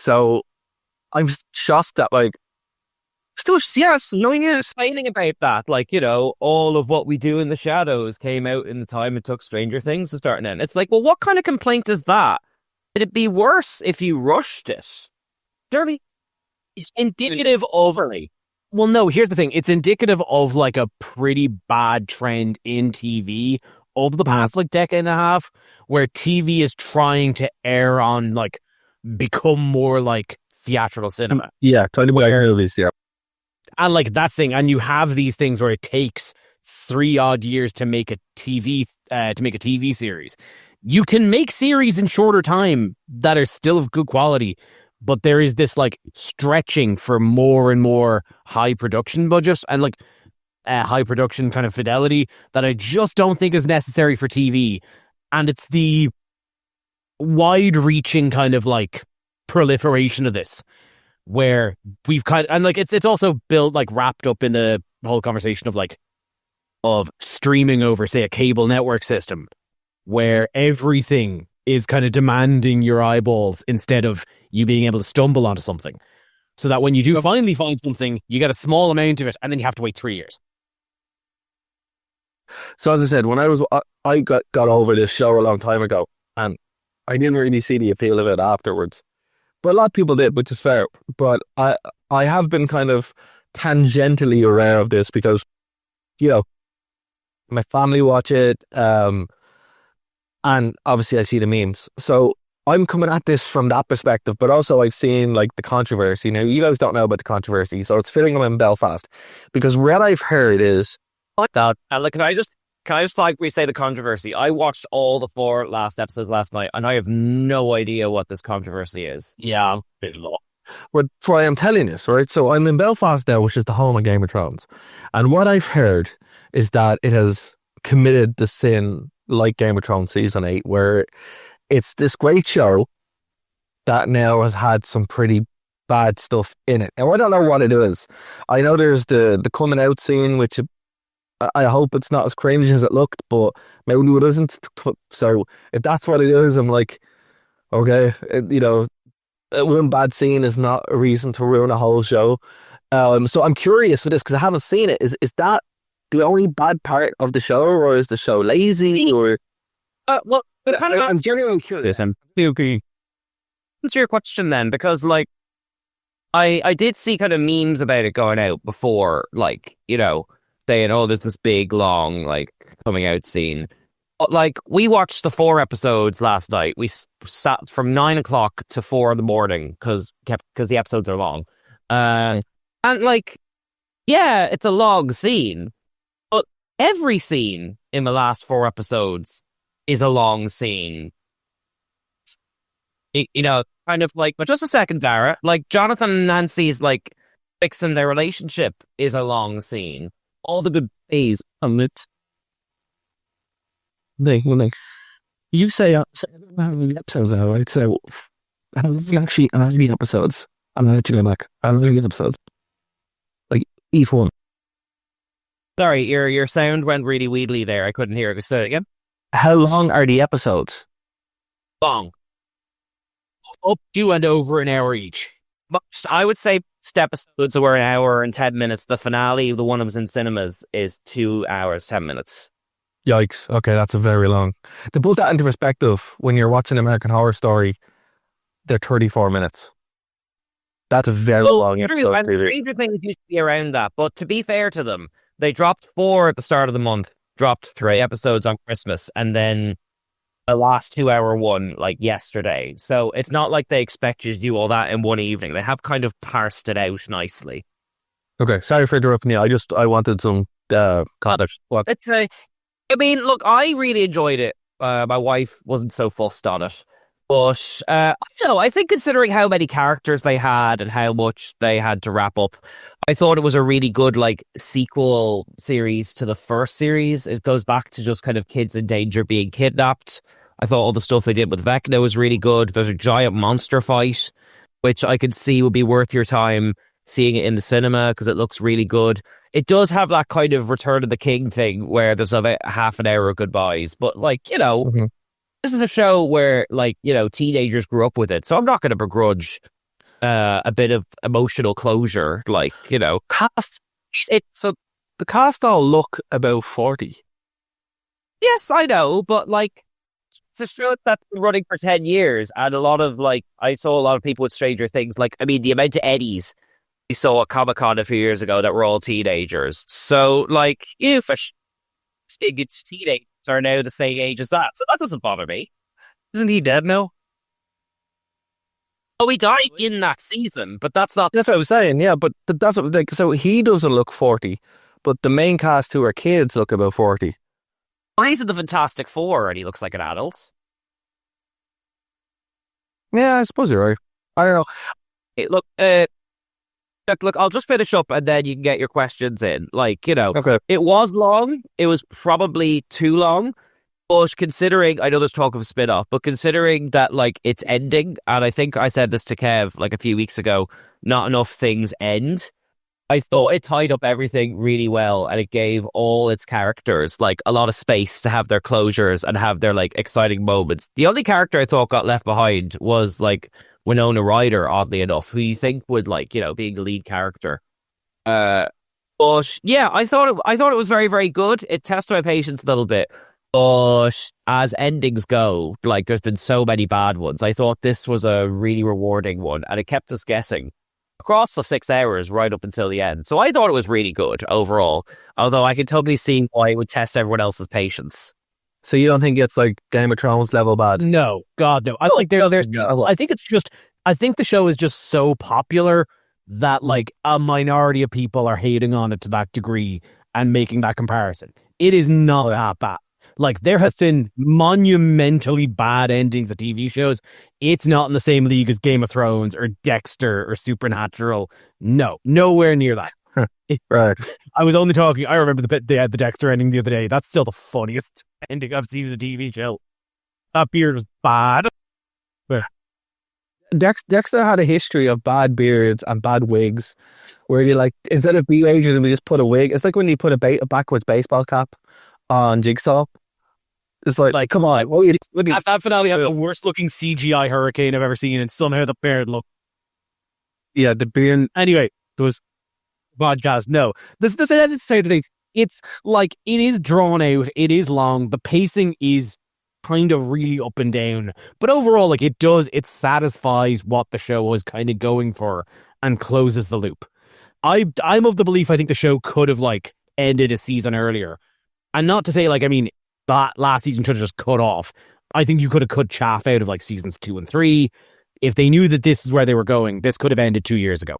So I'm shocked that like Still, yes, knowing it, explaining about that, like, you know, all of what we do in the shadows came out in the time it took Stranger Things to start and end. It's like, well, what kind of complaint is that? It'd be worse if you rushed it. Derby, it's indicative of... Well, no, here's the thing. It's indicative of like a pretty bad trend in TV over the past like decade and a half, where TV is trying to err on like become more like theatrical cinema. Yeah, totally what I heard of this, yeah. And like that thing, and you have these things where it takes 3 odd years to make a TV series. You can make series in shorter time that are still of good quality, but there is this like stretching for more and more high production budgets and like high production kind of fidelity that I just don't think is necessary for TV. And it's the wide reaching kind of like proliferation of this, where we've kind of, and like it's also built like wrapped up in the whole conversation of streaming over, say, a cable network system, where everything is kind of demanding your eyeballs instead of you being able to stumble onto something. So that when you do finally find something, you get a small amount of it, and then you have to wait 3 years. So as I said, when I got over this show a long time ago, and I didn't really see the appeal of it afterwards. But a lot of people did, which is fair. But I have been kind of tangentially aware of this because, you know, my family watch it, and obviously I see the memes. So I'm coming at this from that perspective, but also I've seen like the controversy. Now, you guys don't know about the controversy, so it's fitting I'm in Belfast. Because what I've heard is... Like that. And like, can I just like we say the controversy? I watched all the 4 last episodes last night, and I have no idea what this controversy is. Yeah. But for I am telling this, right? So I'm in Belfast now, which is the home of Game of Thrones. And what I've heard is that it has committed the sin like Game of Thrones Season 8, where it's this great show that now has had some pretty bad stuff in it. And I don't know what it is. I know there's the coming out scene, which I hope it's not as cringe as it looked, but maybe it isn't. So if that's what it is, I'm like, okay, you know, one bad scene is not a reason to ruin a whole show. So I'm curious with this because I haven't seen it. Is that the only bad part of the show, or is the show lazy? Or well, I'm genuinely curious. I'm okay. Answer your question then, because like I did see kind of memes about it going out before, like, you know, saying, oh, there's this big long like coming out scene. But like, we watched the 4 episodes last night. We sat from 9 o'clock to 4 in the morning because the episodes are long. And like, yeah, it's a long scene, but every scene in the last 4 episodes is a long scene. You know, kind of like, but just a second, Dara, like Jonathan and Nancy's like fixing their relationship is a long scene. All the good days on it. You say how many episodes are, right? So how many episodes? I'm gonna let you go back. How many episodes? Like each one. Sorry, your sound went really weedly there. I couldn't hear it. Say it again. How long are the episodes? Long. Up to and over an hour each. Most, I would say, episodes were an hour and 10 minutes. The finale, the one that was in cinemas, is 2 hours, 10 minutes. Yikes. Okay, that's a very long. To put that into perspective, when you're watching American Horror Story, they're 34 minutes. That's a very long episode. And Stranger Things used to be around that, but to be fair to them, they dropped 4 at the start of the month, dropped 3 episodes on Christmas, and then the last 2-hour one like yesterday. So it's not like they expect you to do all that in one evening. They have kind of parsed it out nicely. Okay, sorry for interrupting you. I wanted some context. What? It's I mean, look, I really enjoyed it. My wife wasn't so fussed on it. But I don't know, I think considering how many characters they had and how much they had to wrap up, I thought it was a really good like sequel series to the first series. It goes back to just kind of kids in danger being kidnapped. I thought all the stuff they did with Vecna was really good. There's a giant monster fight, which I could see would be worth your time seeing it in the cinema because it looks really good. It does have that kind of Return of the King thing where there's about half an hour of goodbyes. But like, you know, this is a show where like, you know, teenagers grew up with it. So I'm not going to begrudge a bit of emotional closure. Like, you know, Cast. it. So the cast all look about 40. Yes, I know, but like, it's a show that's been running for 10 years, and a lot of like, I saw a lot of people with Stranger Things. Like, I mean, the amount of Eddies we saw at Comic-Con a few years ago that were all teenagers. So, like, if it's teenagers are now the same age as that, so that doesn't bother me. Isn't he dead now? Oh, he died in that season, but that's not. That's what I was saying. Yeah, but that's what, like, so he doesn't look 40, but the main cast who are kids look about 40. Well, he's in the Fantastic Four, and he looks like an adult. Yeah, I suppose you're right. I don't know. Hey, look, look, I'll just finish up, and then you can get your questions in. Like, you know, Okay. it was long. It was probably too long. But considering, I know there's talk of a spin-off, but considering that, like, it's ending, and I think I said this to Kev, like, a few weeks ago, not enough things end. I thought it tied up everything really well, and it gave all its characters, like, a lot of space to have their closures and have their, like, exciting moments. The only character I thought got left behind was, like, Winona Ryder, oddly enough, who you think would, like, you know, being the lead character. But, yeah, I thought it was very, very good. It tested my patience a little bit. But as endings go, like, there's been so many bad ones. I thought this was a really rewarding one, and it kept us guessing across the 6 hours right up until the end. So I thought it was really good overall, although I can totally see why it would test everyone else's patience. So you don't think it's like Game of Thrones level bad? No, God, no. I think there's. I think it's just. I think the show is just so popular that like a minority of people are hating on it to that degree and making that comparison. It is not that bad. Like, there have been monumentally bad endings of TV shows. It's not in the same league as Game of Thrones or Dexter or Supernatural. No, nowhere near that. Right. I was only talking. I remember the Dexter ending the other day. That's still the funniest ending I've seen in the TV show. That beard was bad. Dexter had a history of bad beards and bad wigs, where you like, instead of de-aging them, you just put a wig. It's like when you put a backwards baseball cap on Jigsaw. It's like come on, that finale had the worst looking CGI hurricane I've ever seen, and somehow the beard looked. Yeah, the beard. Anyway, there was podcast. No, this I didn't say the things. It's like, it is drawn out. It is long. The pacing is kind of really up and down, but overall, like, it satisfies what the show was kind of going for and closes the loop. I'm of the belief, I think the show could have like ended a season earlier, and not to say like, I mean, that last season should have just cut off. I think you could have cut chaff out of like seasons 2 and 3. If they knew that this is where they were going, this could have ended 2 years ago.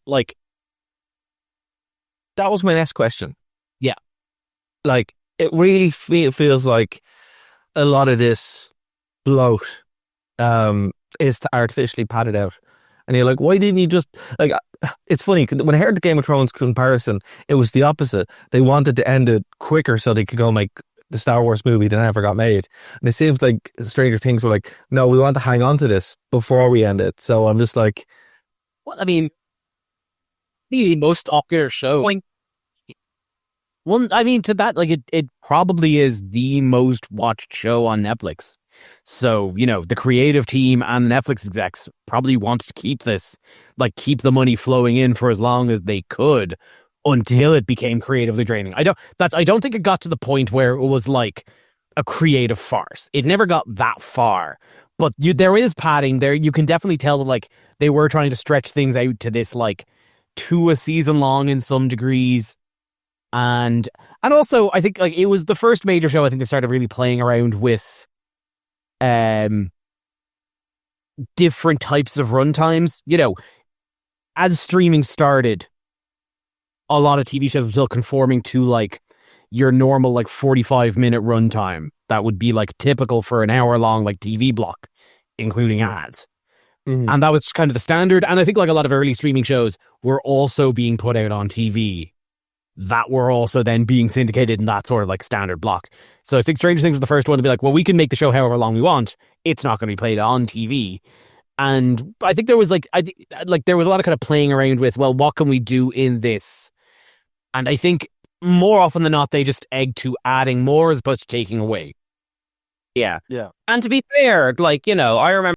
Like, that was my next question. Yeah. Like, it really feels like a lot of this bloat is to artificially pad it out. And you're like, why didn't you just, like, it's funny, when I heard the Game of Thrones comparison, it was the opposite. They wanted to end it quicker so they could go make the Star Wars movie that never got made. And it seems like Stranger Things were like, no, we want to hang on to this before we end it. So I'm just like, well, I mean, the most popular show. Well, I mean, to that, like, it probably is the most watched show on Netflix. So, you know, the creative team and the Netflix execs probably wanted to keep this, like, keep the money flowing in for as long as they could until it became creatively draining. I don't think it got to the point where it was like a creative farce. It never got that far, but there is padding there. You can definitely tell that, like, they were trying to stretch things out to this, like, to a season long in some degrees. And also, I think, like, it was the first major show I think they started really playing around with different types of runtimes. You know, as streaming started, a lot of TV shows were still conforming to, like, your normal, like, 45-minute runtime. That would be, like, typical for an hour-long, like, TV block, including ads. Mm-hmm. And that was kind of the standard. And I think, like, a lot of early streaming shows were also being put out on TV that were also then being syndicated in that sort of, like, standard block. So I think Stranger Things was the first one to be like, well, we can make the show however long we want. It's not going to be played on TV. And I think there was, like, there was a lot of kind of playing around with, well, what can we do in this? And I think more often than not, they just egged to adding more as opposed to taking away. Yeah. Yeah. And to be fair, like, you know, I remember